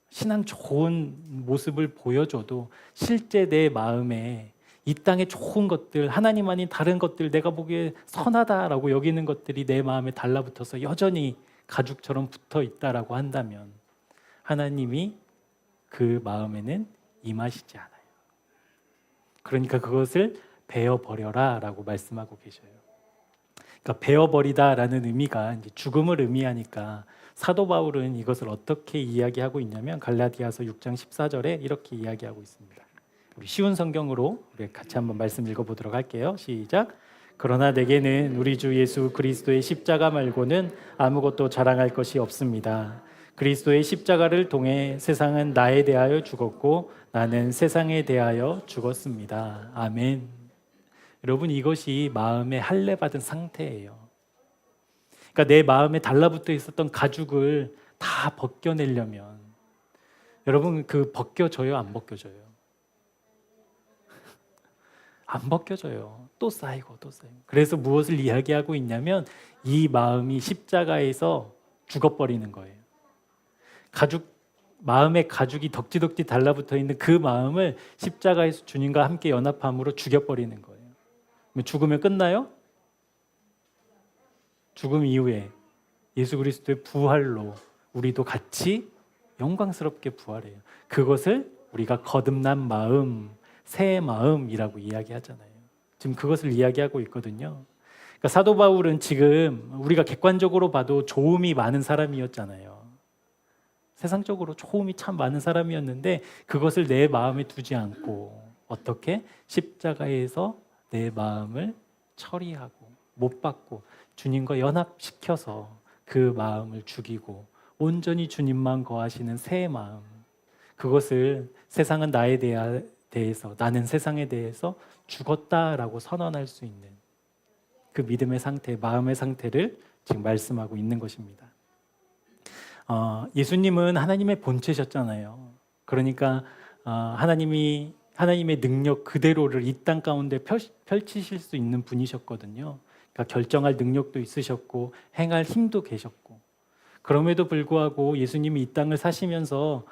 신앙 좋은 모습을 보여줘도 실제 내 마음에 이 땅의 좋은 것들, 하나님 아닌 다른 것들, 내가 보기에 선하다라고 여기는 것들이 내 마음에 달라붙어서 여전히 가죽처럼 붙어 있다라고 한다면 하나님이 그 마음에는 임하시지 않아요. 그러니까 그것을 베어버려라 라고 말씀하고 계셔요. 그러니까 베어버리다라는 의미가 이제 죽음을 의미하니까 사도 바울은 이것을 어떻게 이야기하고 있냐면 갈라디아서 6장 14절에 이렇게 이야기하고 있습니다. 우리 쉬운 성경으로 우리 같이 한번 말씀 읽어보도록 할게요. 시작. 그러나 내게는 우리 주 예수 그리스도의 십자가 말고는 아무것도 자랑할 것이 없습니다. 그리스도의 십자가를 통해 세상은 나에 대하여 죽었고 나는 세상에 대하여 죽었습니다. 아멘. 여러분, 이것이 마음의 할례 받은 상태예요. 그러니까 내 마음에 달라붙어 있었던 가죽을 다 벗겨내려면 여러분, 그 벗겨져요, 안 벗겨져요? 안 벗겨져요. 또 쌓이고 또 쌓이고. 그래서 무엇을 이야기하고 있냐면 이 마음이 십자가에서 죽어버리는 거예요. 마음의 가죽이 덕지덕지 달라붙어 있는 그 마음을 십자가에서 주님과 함께 연합함으로 죽여버리는 거예요. 죽으면 끝나요? 죽음 이후에 예수 그리스도의 부활로 우리도 같이 영광스럽게 부활해요. 그것을 우리가 거듭난 마음, 새 마음이라고 이야기하잖아요. 지금 그것을 이야기하고 있거든요. 그러니까 사도 바울은 지금 우리가 객관적으로 봐도 좋음이 많은 사람이었잖아요. 세상적으로 좋음이 참 많은 사람이었는데 그것을 내 마음에 두지 않고 어떻게? 십자가에서 내 마음을 처리하고 못 받고 주님과 연합시켜서 그 마음을 죽이고 온전히 주님만 거하시는 새 마음, 그것을 세상은 나에 대해서, 나는 세상에 대해서 죽었다라고 선언할 수 있는 그 믿음의 상태, 마음의 상태를 지금 말씀하고 있는 것입니다. 예수님은 하나님의 본체셨잖아요. 그러니까 하나님의 능력 그대로를 이 땅 가운데 펼치실 수 있는 분이셨거든요. 그러니까 결정할 능력도 있으셨고 행할 힘도 계셨고, 그럼에도 불구하고 예수님이 이 땅을 사시면서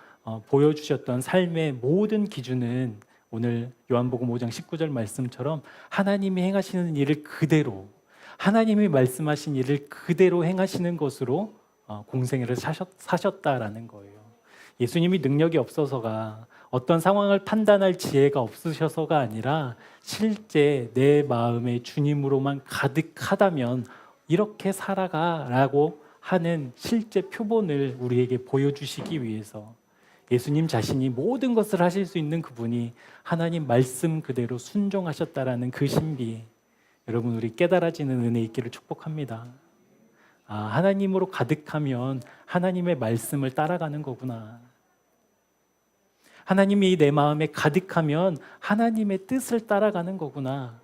보여주셨던 삶의 모든 기준은 오늘 요한복음 5장 19절 말씀처럼 하나님이 행하시는 일을 그대로, 하나님이 말씀하신 일을 그대로 행하시는 것으로 공생애를 사셨다라는 거예요. 예수님이 능력이 없어서가 어떤 상황을 판단할 지혜가 없으셔서가 아니라 실제 내 마음에 주님으로만 가득하다면 이렇게 살아가라고 하는 실제 표본을 우리에게 보여주시기 위해서 예수님 자신이 모든 것을 하실 수 있는 그분이 하나님 말씀 그대로 순종하셨다라는 그 신비, 여러분 우리 깨달아지는 은혜 있기를 축복합니다. 하나님으로 가득하면 하나님의 말씀을 따라가는 거구나. 하나님이 내 마음에 가득하면 하나님의 뜻을 따라가는 거구나.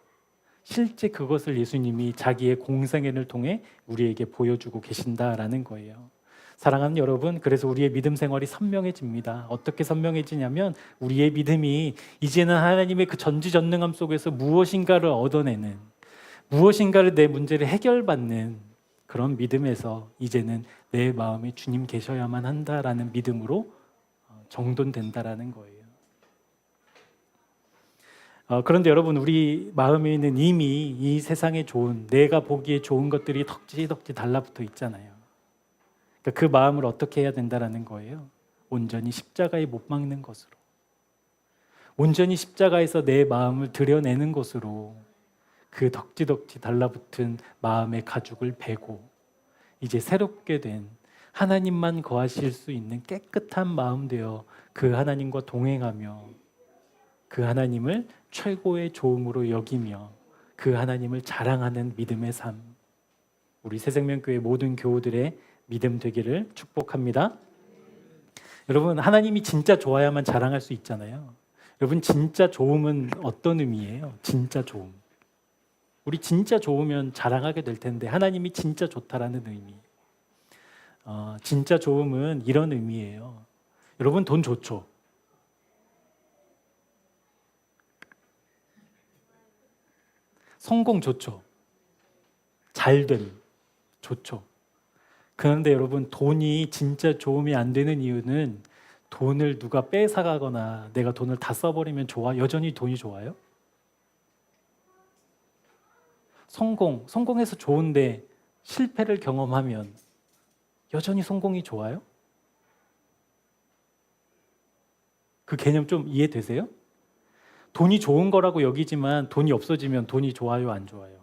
실제 그것을 예수님이 자기의 공생애를 통해 우리에게 보여주고 계신다라는 거예요. 사랑하는 여러분, 그래서 우리의 믿음 생활이 선명해집니다. 어떻게 선명해지냐면 우리의 믿음이 이제는 하나님의 그 전지전능함 속에서 무엇인가를 얻어내는, 무엇인가를 내 문제를 해결받는 그런 믿음에서 이제는 내 마음에 주님 계셔야만 한다라는 믿음으로 정돈된다라는 거예요. 그런데 여러분, 우리 마음에는 이미 이 세상에 좋은, 내가 보기에 좋은 것들이 덕지덕지 달라붙어 있잖아요. 그러니까 그 마음을 어떻게 해야 된다라는 거예요? 온전히 십자가에 못 박는 것으로, 온전히 십자가에서 내 마음을 드러내는 것으로 그 덕지덕지 달라붙은 마음의 가죽을 베고 이제 새롭게 된 하나님만 거하실 수 있는 깨끗한 마음 되어 그 하나님과 동행하며 그 하나님을 최고의 좋음으로 여기며 그 하나님을 자랑하는 믿음의 삶, 우리 새생명교회 모든 교우들의 믿음 되기를 축복합니다. 여러분, 하나님이 진짜 좋아야만 자랑할 수 있잖아요. 여러분, 진짜 좋음은 어떤 의미예요? 진짜 좋음. 우리 진짜 좋으면 자랑하게 될 텐데 하나님이 진짜 좋다라는 의미. 진짜 좋음은 이런 의미예요. 여러분, 돈 좋죠? 성공 좋죠? 잘됨 좋죠? 그런데 여러분, 돈이 진짜 좋음이 안 되는 이유는 돈을 누가 뺏어가거나 내가 돈을 다 써버리면 여전히 돈이 좋아요? 성공해서 좋은데 실패를 경험하면 여전히 성공이 좋아요? 그 개념 좀 이해되세요? 돈이 좋은 거라고 여기지만 돈이 없어지면 돈이 좋아요, 안 좋아요?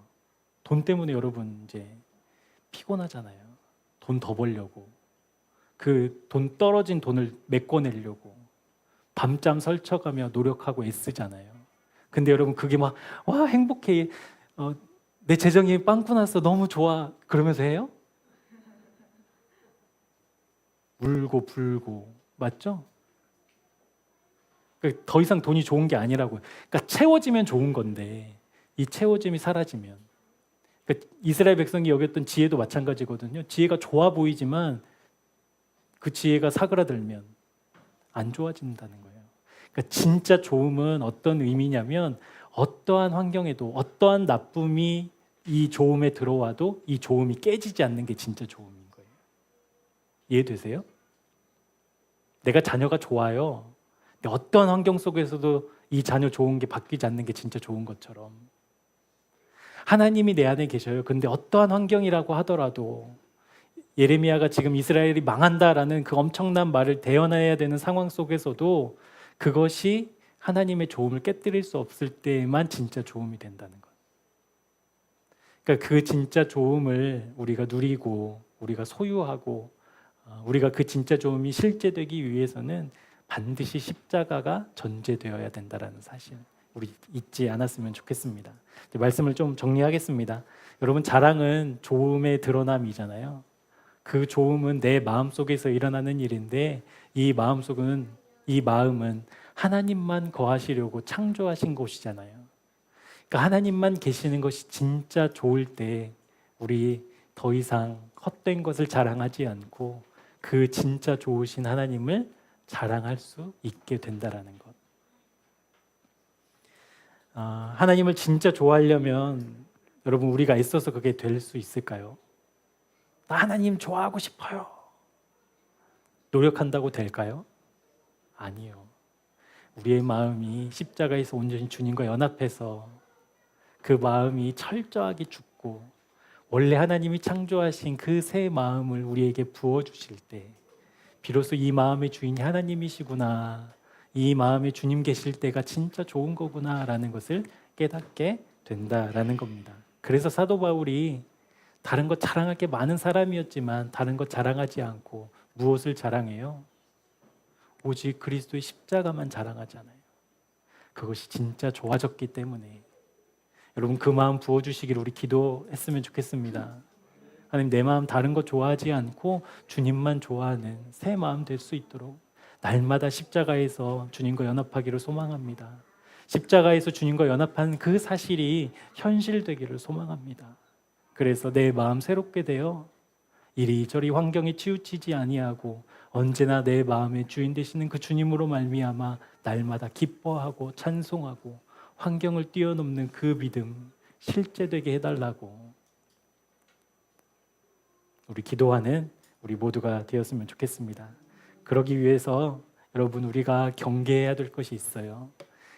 돈 때문에 여러분 이제 피곤하잖아요. 돈 더 벌려고, 그 돈 떨어진 돈을 메꿔내려고 밤잠 설쳐가며 노력하고 애쓰잖아요. 근데 여러분 그게 막 와 행복해, 내 재정이 빵꾸 났어, 너무 좋아 그러면서 해요? 울고 불고, 맞죠? 더 이상 돈이 좋은 게 아니라고요. 그러니까 채워지면 좋은 건데 이 채워짐이 사라지면, 그러니까 이스라엘 백성이 여겼던 지혜도 마찬가지거든요. 지혜가 좋아 보이지만 그 지혜가 사그라들면 안 좋아진다는 거예요. 그러니까 진짜 좋음은 어떤 의미냐면 어떠한 환경에도 어떠한 나쁨이 이 좋음에 들어와도 이 좋음이 깨지지 않는 게 진짜 좋음인 거예요. 이해되세요? 내가 자녀가 좋아요. 근데 어떠한 환경 속에서도 이 자녀 좋은 게 바뀌지 않는 게 진짜 좋은 것처럼 하나님이 내 안에 계셔요. 근데 어떠한 환경이라고 하더라도 예레미야가 지금 이스라엘이 망한다라는 그 엄청난 말을 대언해야 되는 상황 속에서도 그것이 하나님의 좋음을 깨뜨릴 수 없을 때만 진짜 좋음이 된다는 것. 그러니까 그 진짜 좋음을 우리가 누리고 우리가 소유하고 우리가 그 진짜 좋음이 실제되기 위해서는 반드시 십자가가 전제되어야 된다는 사실, 우리 잊지 않았으면 좋겠습니다. 말씀을 좀 정리하겠습니다. 여러분, 자랑은 좋음의 드러남이잖아요. 그 좋음은 내 마음속에서 일어나는 일인데 이 마음은 하나님만 거하시려고 창조하신 곳이잖아요. 그러니까 하나님만 계시는 것이 진짜 좋을 때 우리 더 이상 헛된 것을 자랑하지 않고 그 진짜 좋으신 하나님을 자랑할 수 있게 된다라는 것. 하나님을 진짜 좋아하려면 여러분, 우리가 애써서 그게 될 수 있을까요? 나 하나님 좋아하고 싶어요. 노력한다고 될까요? 아니요. 우리의 마음이 십자가에서 온전히 주님과 연합해서 그 마음이 철저하게 죽고 원래 하나님이 창조하신 그 새 마음을 우리에게 부어주실 때 비로소 이 마음의 주인이 하나님이시구나, 이 마음에 주님 계실 때가 진짜 좋은 거구나 라는 것을 깨닫게 된다라는 겁니다. 그래서 사도 바울이 다른 것 자랑할 게 많은 사람이었지만 다른 것 자랑하지 않고 무엇을 자랑해요? 오직 그리스도의 십자가만 자랑하잖아요. 그것이 진짜 좋아졌기 때문에. 여러분, 그 마음 부어주시기를 우리 기도했으면 좋겠습니다. 하나님, 내 마음 다른 것 좋아하지 않고 주님만 좋아하는 새 마음 될 수 있도록 날마다 십자가에서 주님과 연합하기를 소망합니다. 십자가에서 주님과 연합한 그 사실이 현실되기를 소망합니다. 그래서 내 마음 새롭게 되어 이리저리 환경에 치우치지 아니하고 언제나 내 마음의 주인 되시는 그 주님으로 말미암아 날마다 기뻐하고 찬송하고 환경을 뛰어넘는 그 믿음 실제되게 해달라고 우리 기도하는 우리 모두가 되었으면 좋겠습니다. 그러기 위해서 여러분, 우리가 경계해야 될 것이 있어요.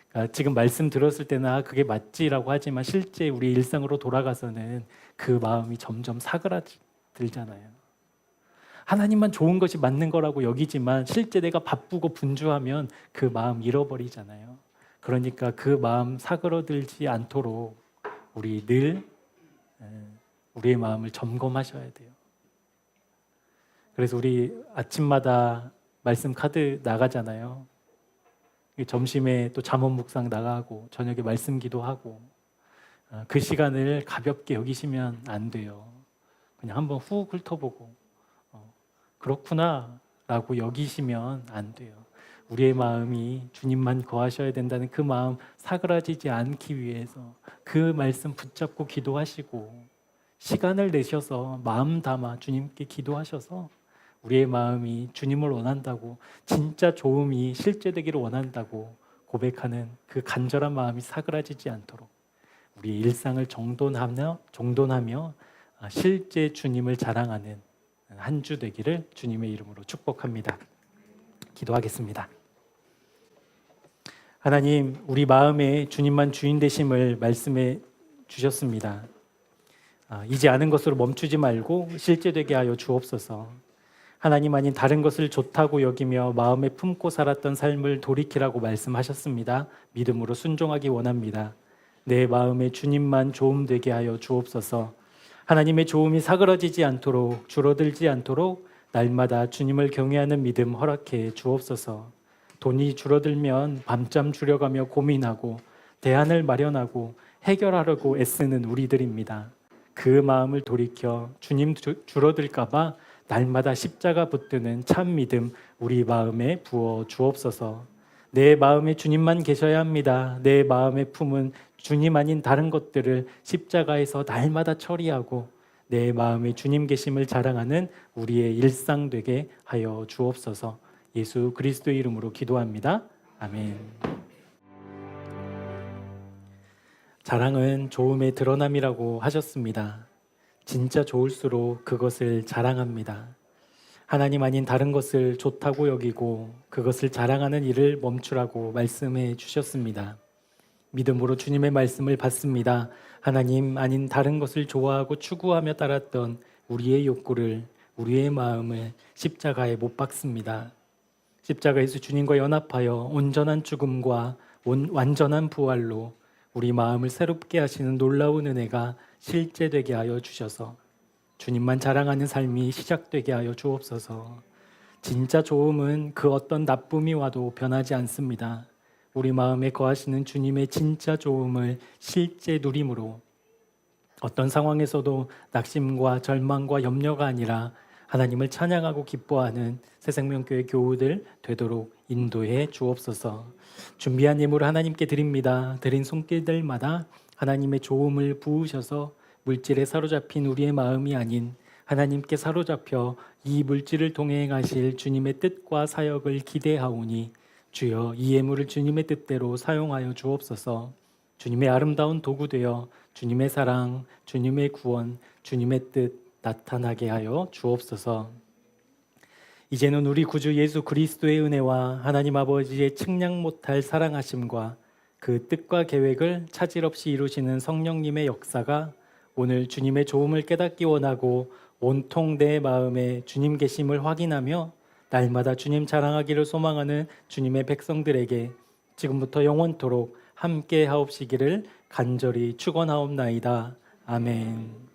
그러니까 지금 말씀 들었을 때는 그게 맞지라고 하지만 실제 우리 일상으로 돌아가서는 그 마음이 점점 사그라들잖아요. 하나님만 좋은 것이 맞는 거라고 여기지만 실제 내가 바쁘고 분주하면 그 마음 잃어버리잖아요. 그러니까 그 마음 사그러들지 않도록 우리 늘 우리의 마음을 점검하셔야 돼요. 그래서 우리 아침마다 말씀 카드 나가잖아요. 점심에 또 잠언 묵상 나가고 저녁에 말씀 기도하고 그 시간을 가볍게 여기시면 안 돼요. 그냥 한번 훅 훑어보고 그렇구나 라고 여기시면 안 돼요. 우리의 마음이 주님만 거하셔야 된다는 그 마음 사그라지지 않기 위해서 그 말씀 붙잡고 기도하시고 시간을 내셔서 마음 담아 주님께 기도하셔서 우리의 마음이 주님을 원한다고, 진짜 좋음이 실제되기를 원한다고 고백하는 그 간절한 마음이 사그라지지 않도록 우리의 일상을 정돈하며 실제 주님을 자랑하는 한 주 되기를 주님의 이름으로 축복합니다. 기도하겠습니다. 하나님, 우리 마음에 주님만 주인 되심을 말씀해 주셨습니다. 이제 아는 것으로 멈추지 말고 실제되게 하여 주옵소서. 하나님 아닌 다른 것을 좋다고 여기며 마음에 품고 살았던 삶을 돌이키라고 말씀하셨습니다. 믿음으로 순종하기 원합니다. 내 마음에 주님만 좋음 되게 하여 주옵소서. 하나님의 좋음이 사그러지지 않도록, 줄어들지 않도록 날마다 주님을 경외하는 믿음 허락해 주옵소서. 돈이 줄어들면 밤잠 줄여가며 고민하고 대안을 마련하고 해결하려고 애쓰는 우리들입니다. 그 마음을 돌이켜 주님 줄어들까 봐 날마다 십자가 붙드는 참 믿음 우리 마음에 부어 주옵소서. 내 마음에 주님만 계셔야 합니다. 내 마음의 품은 주님 아닌 다른 것들을 십자가에서 날마다 처리하고 내 마음에 주님 계심을 자랑하는 우리의 일상 되게 하여 주옵소서. 예수 그리스도의 이름으로 기도합니다. 아멘. 자랑은 좋음의 드러남이라고 하셨습니다. 진짜 좋을수록 그것을 자랑합니다. 하나님 아닌 다른 것을 좋다고 여기고 그것을 자랑하는 일을 멈추라고 말씀해 주셨습니다. 믿음으로 주님의 말씀을 받습니다. 하나님 아닌 다른 것을 좋아하고 추구하며 따랐던 우리의 욕구를, 우리의 마음을 십자가에 못 박습니다. 십자가에서 주님과 연합하여 온전한 죽음과 완전한 부활로 우리 마음을 새롭게 하시는 놀라운 은혜가 실제되게 하여 주셔서 주님만 자랑하는 삶이 시작되게 하여 주옵소서. 진짜 좋음은 그 어떤 나쁨이 와도 변하지 않습니다. 우리 마음에 거하시는 주님의 진짜 좋음을 실제 누림으로 어떤 상황에서도 낙심과 절망과 염려가 아니라 하나님을 찬양하고 기뻐하는 새생명교회 교우들 되도록 인도해 주옵소서. 준비한 예물을 하나님께 드립니다. 드린 손길들마다 하나님의 좋음을 부으셔서 물질에 사로잡힌 우리의 마음이 아닌 하나님께 사로잡혀 이 물질을 통해 행하실 주님의 뜻과 사역을 기대하오니 주여 이 예물을 주님의 뜻대로 사용하여 주옵소서. 주님의 아름다운 도구 되어 주님의 사랑, 주님의 구원, 주님의 뜻 나타나게 하여 주옵소서. 이제는 우리 구주 예수 그리스도의 은혜와 하나님 아버지의 측량 못할 사랑하심과 그 뜻과 계획을 차질 없이 이루시는 성령님의 역사가 오늘 주님의 좋음을 깨닫기 원하고 온통 내 마음에 주님 계심을 확인하며 날마다 주님 자랑하기를 소망하는 주님의 백성들에게 지금부터 영원토록 함께 하옵시기를 간절히 축원하옵나이다. 아멘.